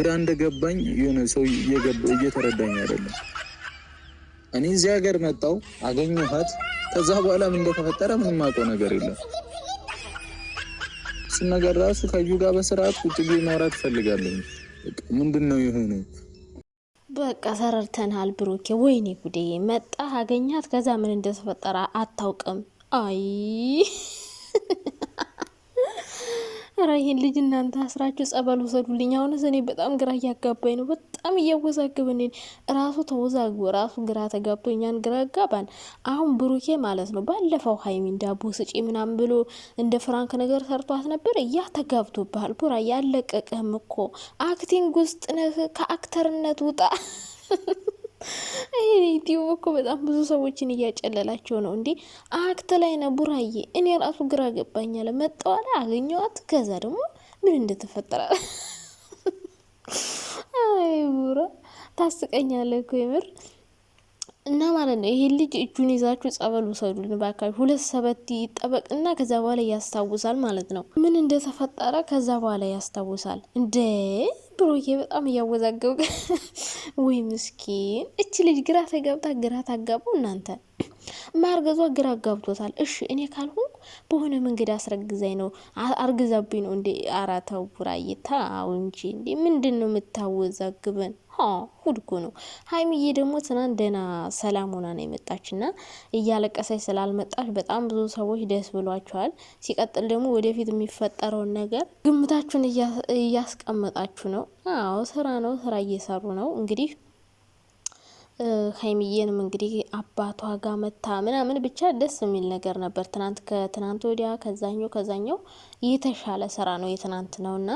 ግራ እንደገባኝ የሆነ ሰው እየተረዳኝ አይደለም። እኔ እዚህ ሀገር መጣሁ አገኘኋት። ከዛ በኋላ ምን እንደተፈጠረ ምንም ማውቀው ነገር የለም። እሱን ነገር ራሱ ከዩ ጋር በስርዓት ቁጭ ብዬ ማውራት እፈልጋለሁ። ምንድነው የሆነው? በቃ ተረድተናል ብሩኬ። ወይኔ ጉዴ! መጣ አገኛት፣ ከዛ ምን እንደተፈጠረ አታውቅም። አይ ኧረ ይሄን ልጅ እናንተ አስራችሁ ጸበል ውሰዱልኝ። አሁንስ እኔ በጣም ግራ እያጋባኝ ነው። በጣም እያወዛግብን ራሱ ተወዛግቦ ራሱ ግራ ተጋብቶ እኛን ግራ ጋባን። አሁን ብሩኬ ማለት ነው ባለፈው ሀይሚን ዳቦ ስጪ ምናምን ብሎ እንደ ፍራንክ ነገር ሰርቷት ነበር። እያ ተጋብቶብሃል ቡራ። ያለቀቅህም እኮ አክቲንግ ውስጥ ነህ። ከአክተርነት ውጣ። ዩቲዩብ እኮ በጣም ብዙ ሰዎችን እያጨለላቸው ነው እንዴ። አክት ላይ ነው ቡራዬ። እኔ ራሱ ግራ ገባኛለ። መጣዋላ አገኘዋት፣ ከዛ ደግሞ ምን እንደተፈጠረ አይ ቡራ ታስቀኛለህ እኮ የምር። እና ማለት ነው ይሄ ልጅ እጁን ይዛችሁ ጸበል ውሰዱልን ባካችሁ። 2 ሰበት ይጠበቅና ከዛ በኋላ ያስታውሳል ማለት ነው ምን እንደተፈጠረ። ከዛ በኋላ ያስታውሳል እንዴ። ብሩዬ በጣም እያወዛገቡ ወይ ምስኪን። እቺ ልጅ ግራ ተጋብታ ግራ ታጋቡ እናንተ። ማርገዟ ግራ ጋብቶታል። እሺ እኔ ካልሆንኩ በሆነ መንገድ አስረግዛኝ ነው አርግዛብኝ ነው እንዴ? አራተው ቡራዬ ታው እንጂ እንዴ ምንድነው የምታወዛግበን? ሁድኩ ነው። ሀይሚዬ ደግሞ ትናንት ደህና ሰላም ሆና ነው የመጣችና እያለቀሰች ስላልመጣች በጣም ብዙ ሰዎች ደስ ብሏቸዋል። ሲቀጥል ደግሞ ወደፊት የሚፈጠረውን ነገር ግምታችሁን እያስቀመጣችሁ ነው። አዎ ስራ ነው፣ ስራ እየሰሩ ነው እንግዲህ ሀይሚዬንም እንግዲህ አባቷ ጋር መታ ምናምን ብቻ ደስ የሚል ነገር ነበር። ከትናንት ወዲያ ከዛኛው የተሻለ ስራ ነው የትናንት ነውና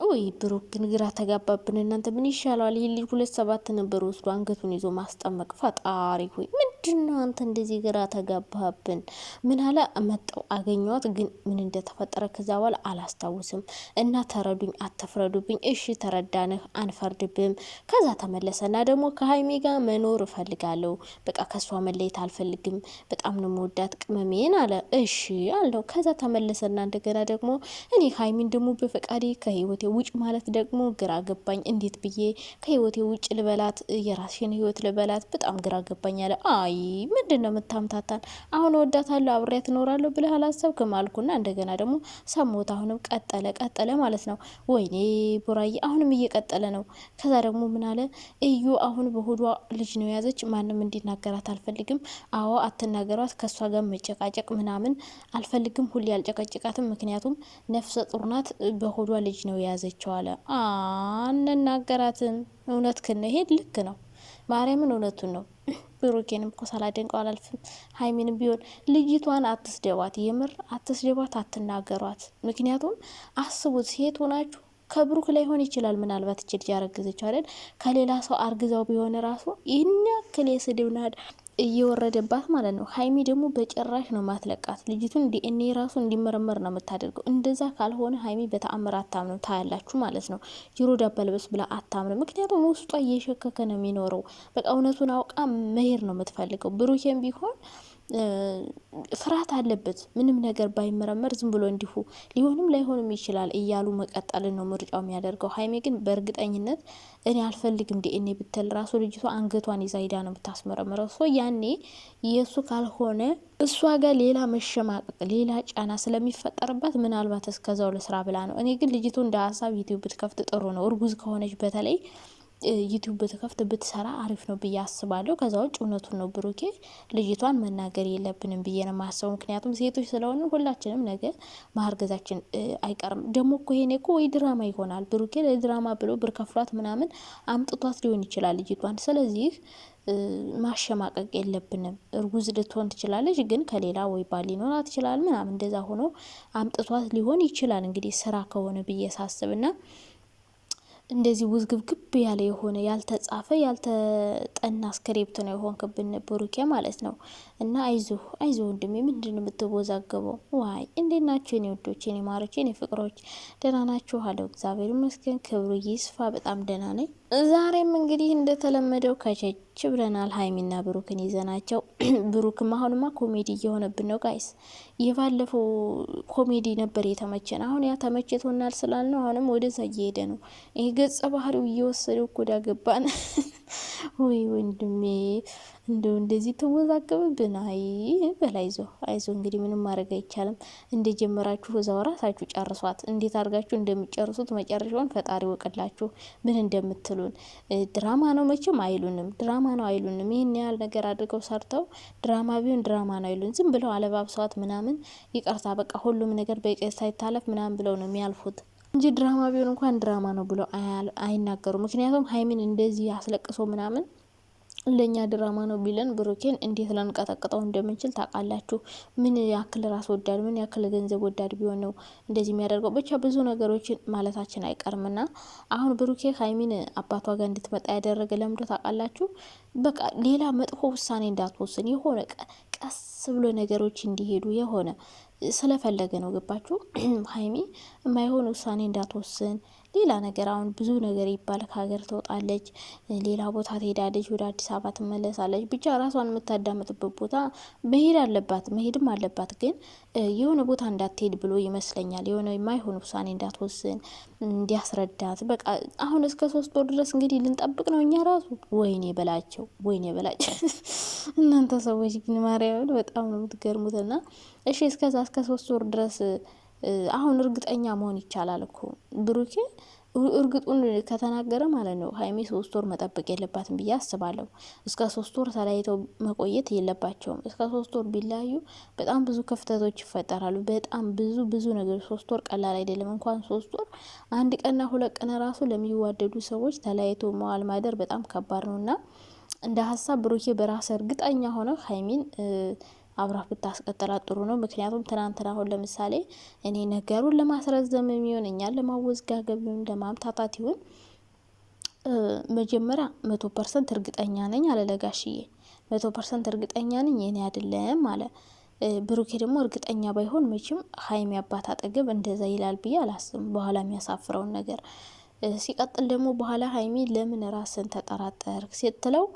ወይ ብሩክ ግን ግራ ተጋባብን። እናንተ ምን ይሻላል? ይሄ ልጅ 2 7 ነበር ወስዶ አንገቱን ይዞ ማስጠመቅ። ፈጣሪ ሆይ ምንድነው አንተ እንደዚህ ግራ ተጋባብን? ምን አለ መጣው አገኘዋት፣ ግን ምን እንደተፈጠረ ከዛ በኋላ አላስታውስም። እና ተረዱኝ፣ አትፍረዱብኝ። እሺ ተረዳንህ፣ አንፈርድብም። ከዛ ተመለሰና ደግሞ ከሀይሚ ጋር መኖር እፈልጋለሁ፣ በቃ ከሷ መለየት አልፈልግም፣ በጣም ነው መወዳት ቅመሜን አለ። እሺ አለው። ከዛ ተመለሰና እንደገና ደግሞ እኔ ሀይሚን ደግሞ በፈቃዴ ከህይወቴ ውጭ ማለት ደግሞ ግራ ገባኝ። እንዴት ብዬ ከህይወቴ ውጭ ልበላት? የራሴን ህይወት ልበላት? በጣም ግራ ገባኝ አለ። አይ ምንድነው የምታምታታን? አሁን ወዳታለሁ አብሬያት እኖራለሁ ብለህ አላሰብክም አልኩና እንደገና ደግሞ ሰሞት አሁንም ቀጠለ ማለት ነው። ወይኔ ቡራዬ አሁንም እየቀጠለ ነው። ከዛ ደግሞ ምን አለ እዩ አሁን በሆዷ ልጅ ነው ያዘች። ማንም እንዲናገራት አልፈልግም። አዎ አትናገሯት፣ ከሷ ጋር መጨቃጨቅ ምናምን አልፈልግም። ሁሌ አልጨቀጭቃትም፣ ምክንያቱም ነፍሰ ጡር ናት፣ በሆዷ ልጅ ነው የያዘችው አለ። አንናገራትም። እውነት ክነ ሄድ ልክ ነው። ማርያምን እውነቱን ነው። ብሩኬንም እኮ ሳላደንቀው አላልፍም። ሀይሚንም ቢሆን ልጅቷን አትስደቧት፣ የምር አትስደቧት፣ አትናገሯት። ምክንያቱም አስቡት ሴት ሆናችሁ ከብሩክ ላይ ሆን ይችላል ምናልባት እቺ ልጅ ያረግዘች አይደል? ከሌላ ሰው አርግዛው ቢሆን ራሱ ይህን ያክል የስድብ ናዳ እየወረደባት ማለት ነው። ሀይሚ ደግሞ በጭራሽ ነው ማትለቃት። ልጅቱን ዲኤንኤ ራሱ እንዲመረመር ነው የምታደርገው። እንደዛ ካልሆነ ሀይሚ በተአምር አታምንም፣ ታያላችሁ ማለት ነው። ጆሮ ዳባ ልበስ ብላ አታምንም። ምክንያቱም ውስጧ እየሸከከ ነው የሚኖረው። በቃ እውነቱን አውቃ መሄድ ነው የምትፈልገው። ብሩኬም ቢሆን ፍርሃት አለበት። ምንም ነገር ባይመረመር ዝም ብሎ እንዲሁ ሊሆንም ላይሆንም ይችላል እያሉ መቀጠልን ነው ምርጫው የሚያደርገው። ሀይሜ ግን በእርግጠኝነት እኔ አልፈልግም ዲኤንኤ ብትል ራሱ ልጅቷ አንገቷን ይዛ ሂዳ ነው የምታስመረምረው። ሶ ያኔ የእሱ ካልሆነ እሷ ጋር ሌላ መሸማቀቅ፣ ሌላ ጫና ስለሚፈጠርባት ምናልባት እስከዛው ለስራ ብላ ነው። እኔ ግን ልጅቱ እንደ ሀሳብ ዩቲዩብ ብትከፍት ጥሩ ነው። እርጉዝ ከሆነች በተለይ ዩቲዩብ በተከፍት ብትሰራ አሪፍ ነው ብዬ አስባለሁ። ከዛ ውጭ እውነቱን ነው ብሩኬ፣ ልጅቷን መናገር የለብንም ብዬ ነው ማሰቡ። ምክንያቱም ሴቶች ስለሆኑ ሁላችንም ነገ ማርገዛችን አይቀርም። ደግሞ እኮ ይሄኔ እኮ ወይ ድራማ ይሆናል። ብሩኬ ለድራማ ብሎ ብር ከፍሏት ምናምን አምጥቷት ሊሆን ይችላል ልጅቷን። ስለዚህ ማሸማቀቅ የለብንም። እርጉዝ ልትሆን ትችላለች፣ ግን ከሌላ ወይ ባል ሊኖራት ይችላል ምናምን፣ እንደዛ ሆኖ አምጥቷት ሊሆን ይችላል። እንግዲህ ስራ ከሆነ ብዬ ሳስብና እንደዚህ ውዝግብግብ ያለ የሆነ ያልተጻፈ ያልተጠና ስክሪፕት ነው የሆንክብን ብሩኬ ማለት ነው። እና አይዞህ ወንድሜ፣ ምንድነው የምትወዛገበው? ዋይ እንዴት ናችሁ የኔ ወዶች፣ የኔ ማሮች፣ የኔ ፍቅሮች? ደህና ናችሁ? አለው እግዚአብሔር ይመስገን፣ ክብሩ ይስፋ፣ በጣም ደህና ነኝ። ዛሬም እንግዲህ እንደተለመደው ከቸች ብለናል። ሀይሚና ብሩክን ይዘናቸው ብሩክም አሁንማ ኮሜዲ እየሆነብን ነው ጋይስ። የባለፈው ኮሜዲ ነበር የተመቸን፣ አሁን ያ ተመችቶናል ስላልነው አሁንም ወደዛ እየሄደ ነው። ይሄ ገጸ ባህሪው እየወሰደ እኮ ዳገባን። ወይ ወንድሜ እንደው እንደዚህ ትወዛገብብን። አይ አይዞ እንግዲህ ምንም ማድረግ አይቻልም። እንደጀመራችሁ እዛው ራሳችሁ ጨርሷት። እንዴት አድርጋችሁ እንደምጨርሱት መጨረሻውን ፈጣሪ ወቅላችሁ ምን እንደምትሉን። ድራማ ነው መቼም አይሉንም፣ ድራማ ነው አይሉንም። ይህን ያህል ነገር አድርገው ሰርተው ድራማ ቢሆን ድራማ ነው አይሉን። ዝም ብለው አለባብሰዋት ምናምን ይቅርታ በቃ ሁሉም ነገር በይቅርታ ይታለፍ ምናምን ብለው ነው የሚያልፉት እንጂ ድራማ ቢሆን እንኳን ድራማ ነው ብለው አይናገሩ። ምክንያቱም ሀይሚን እንደዚህ አስለቅሶ ምናምን ለኛ ድራማ ነው ቢለን ብሩኬን እንዴት ላንቀጠቅጠው እንደምንችል ታውቃላችሁ። ምን ያክል ራስ ወዳድ ምን ያክል ገንዘብ ወዳድ ቢሆን ነው እንደዚህ የሚያደርገው? ብቻ ብዙ ነገሮችን ማለታችን አይቀርምና አሁን ብሩኬ ሀይሚን አባቷ ጋር እንድትመጣ ያደረገ ለምዶ ታውቃላችሁ። በቃ ሌላ መጥፎ ውሳኔ እንዳትወስን የሆነ ቀስ ብሎ ነገሮች እንዲሄዱ የሆነ ስለፈለገ ነው። ገባችሁ? ሀይሚ የማይሆን ውሳኔ እንዳትወስን ሌላ ነገር አሁን ብዙ ነገር ይባል፣ ከሀገር ትወጣለች፣ ሌላ ቦታ ትሄዳለች፣ ወደ አዲስ አበባ ትመለሳለች። ብቻ ራሷን የምታዳምጥበት ቦታ መሄድ አለባት፣ መሄድም አለባት። ግን የሆነ ቦታ እንዳትሄድ ብሎ ይመስለኛል። የሆነ የማይሆን ውሳኔ እንዳትወስን እንዲያስረዳት። በቃ አሁን እስከ 3 ወር ድረስ እንግዲህ ልንጠብቅ ነው እኛ ራሱ። ወይኔ በላቸው እናንተ ሰዎች ግን ማርያምን በጣም ነው የምትገርሙትና። እሺ እስከዛ እስከ 3 ወር ድረስ አሁን እርግጠኛ መሆን ይቻላል እኮ ብሩኬ እርግጡን ከተናገረ ማለት ነው። ሀይሚ 3 ወር መጠበቅ የለባትም ብዬ አስባለሁ። እስከ 3 ወር ተለያይተው መቆየት የለባቸውም። እስከ 3 ወር ቢለያዩ በጣም ብዙ ክፍተቶች ይፈጠራሉ። በጣም ብዙ ነገር 3 ወር ቀላል አይደለም። እንኳን 3 ወር 1 ቀንና 2 ቀን ራሱ ለሚዋደዱ ሰዎች ተለያይቶ መዋል ማደር በጣም ከባድ ነውና እንደ ሀሳብ ብሩኬ በራስ እርግጠኛ ሆነ ሀይሚን አብራ ብታስቀጥላት ጥሩ ነው። ምክንያቱም ትናንትና አሁን ለምሳሌ እኔ ነገሩን ለማስረዘም የሚሆን እኛን ለማወዝጋገብ ይሁን ለማምታታት ይሁን መጀመሪያ 100% እርግጠኛ ነኝ አለ ለጋሽዬ። 100% እርግጠኛ ነኝ የኔ አይደለም አለ። ብሩኬ ደግሞ እርግጠኛ ባይሆን መቼም ሀይሚ አባት አጠገብ እንደዛ ይላል ብዬ አላስብም። በኋላ የሚያሳፍረውን ነገር ሲቀጥል ደግሞ በኋላ ሀይሚ ለምን ራስን ተጠራጠርክ ስትለው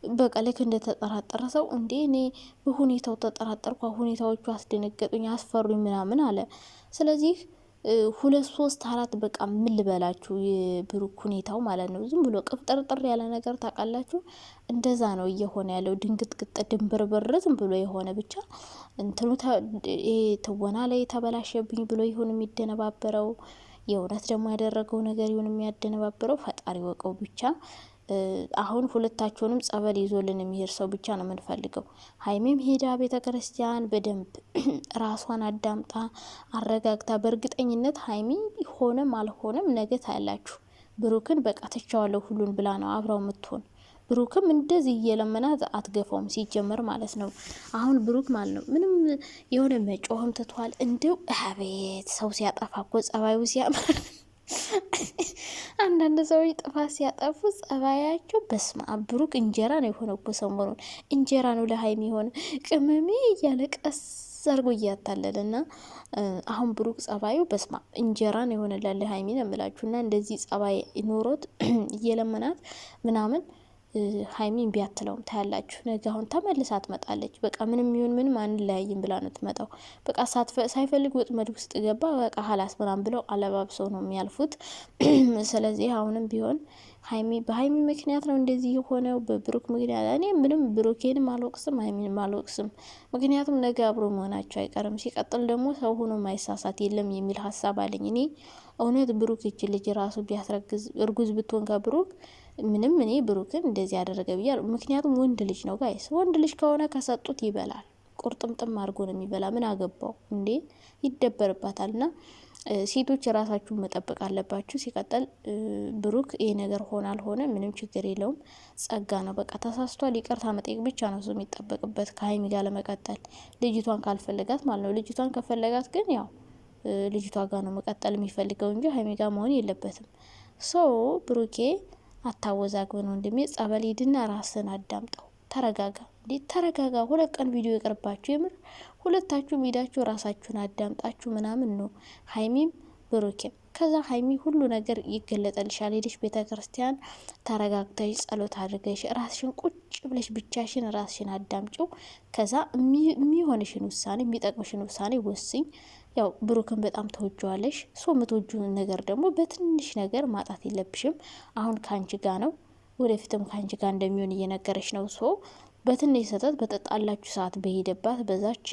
በቃ ልክ እንደተጠራጠረ ሰው እንዴ እኔ በሁኔታው ተጠራጠርኩ፣ ሁኔታዎቹ አስደነገጡኝ፣ አስፈሩኝ ምናምን አለ። ስለዚህ 2 3 4 በቃ ምን ልበላችሁ የብሩክ ሁኔታው ማለት ነው። ዝም ብሎ ቅፍጥርጥር ያለ ነገር ታውቃላችሁ። እንደዛ ነው እየሆነ ያለው። ድንግጥግጥ ድንብርብር ዝም ብሎ የሆነ ብቻ እንትኑ ትወና ላይ ተበላሸብኝ ብሎ ይሁን የሚደነባበረው፣ የእውነት ደግሞ ያደረገው ነገር ይሁን የሚያደነባበረው ፈጣሪ ወቀው ብቻ አሁን ሁለታቸውንም ጸበል ይዞልን የሚሄድ ሰው ብቻ ነው የምንፈልገው። ሀይሚም ሄዳ ቤተ ክርስቲያን በደንብ ራሷን አዳምጣ አረጋግታ፣ በእርግጠኝነት ሀይሚ ሆነም አልሆነም ነገ ታያላችሁ ብሩክን በቃ ትቻዋለሁ ሁሉን ብላ ነው አብራው የምትሆን። ብሩክም እንደዚህ እየለመናት አትገፋውም ሲጀመር ማለት ነው። አሁን ብሩክ ማለት ነው ምንም የሆነ መጮህም ትቷል። እንደው አቤት ሰው ሲያጠፋ እኮ ጸባዩ ሲያምር አንዳንድ ሰዎች ጥፋት ሲያጠፉ ጸባያቸው በስመ አብ። ብሩክ እንጀራ ነው የሆነው እኮ ሰሞኑን እንጀራ ነው ለሀይሚ የሆነ ቅመሜ እያለ ቀስ አርጎ እያታለለና አሁን ብሩክ ጸባዩ በስመ አብ እንጀራ ነው የሆነላት ለሀይሚ ነው የምላችሁና እንደዚህ ጸባይ ኖሮት እየለመናት ምናምን ሀይሚን ቢያትለውም ታያላችሁ። ነገ አሁን ተመልሳ ትመጣለች። በቃ ምንም ይሁን ምንም አንለያይም ብላ ነው ትመጣው። በቃ ሳይፈልግ ወጥመድ ውስጥ ገባ። በቃ ሀላስ ምናምን ብለው አለባብሰው ነው የሚያልፉት። ስለዚህ አሁንም ቢሆን በሀይሚ ምክንያት ነው እንደዚህ የሆነው፣ በብሩክ ምክንያት። እኔ ምንም ብሩኬንም አልወቅስም ሀይሚንም አልወቅስም። ምክንያቱም ነገ አብሮ መሆናቸው አይቀርም። ሲቀጥል ደግሞ ሰው ሆኖ ማይሳሳት የለም የሚል ሀሳብ አለኝ እኔ። እውነት ብሩክ ይች ልጅ ራሱ ቢያስረግዝ እርጉዝ ብትሆን ከብሩክ ምንም እኔ ብሩክን እንደዚህ ያደረገ ብያለሁ። ምክንያቱም ወንድ ልጅ ነው ጋይስ። ወንድ ልጅ ከሆነ ከሰጡት ይበላል። ቁርጥምጥም አድርጎ ነው የሚበላ። ምን አገባው እንዴ? ይደበርባታል። እና ሴቶች ራሳችሁን መጠበቅ አለባችሁ። ሲቀጥል ብሩክ ይሄ ነገር ሆነ አልሆነ ምንም ችግር የለውም። ጸጋ ነው። በቃ ተሳስቷል። ይቅርታ መጠየቅ ብቻ ነው ሰው የሚጠበቅበት ከሀይሚ ጋር ለመቀጠል ልጅቷን ካልፈለጋት ማለት ነው። ልጅቷን ከፈለጋት ግን ያው ልጅቷ ጋር ነው መቀጠል የሚፈልገው እንጂ ሀይሚ ጋር መሆን የለበትም። ሶ ብሩኬ አታወዛግብ ነው እንደሚ ጸበል ሂድና ራስን አዳምጠው። ተረጋጋ እንዴ ተረጋጋ። 2 ቀን ቪዲዮ ይቀርባችሁ የምር ሁለታችሁ ሄዳችሁ ራሳችሁን አዳምጣችሁ ምናምን ነው ሀይሚም ብሩኬም ከዛ ሀይሚ ሁሉ ነገር ይገለጠልሻል። ሄደሽ ቤተ ክርስቲያን ተረጋግተሽ ጸሎት አድርገሽ ራስሽን ቁጭ ብለሽ ብቻሽን ራስሽን አዳምጪው። ከዛ የሚሆንሽን ውሳኔ የሚጠቅምሽን ውሳኔ ወስኝ። ያው ብሩክን በጣም ተወጇዋለሽ። የምትወጂውን ነገር ደግሞ በትንሽ ነገር ማጣት የለብሽም። አሁን ከአንቺ ጋ ነው፣ ወደፊትም ከአንቺ ጋር እንደሚሆን እየነገረች ነው። በትንሽ ሰጠት በጠጣላችሁ ሰዓት በሄደባት በዛች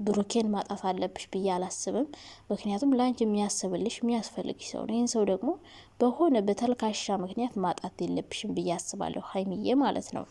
ብሩኬን ማጣት አለብሽ ብዬ አላስብም። ምክንያቱም ለአንቺ የሚያስብልሽ የሚያስፈልግሽ ሰው ነው። ይህን ሰው ደግሞ በሆነ በተልካሻ ምክንያት ማጣት የለብሽም ብዬ አስባለሁ፣ ሀይሚዬ ማለት ነው።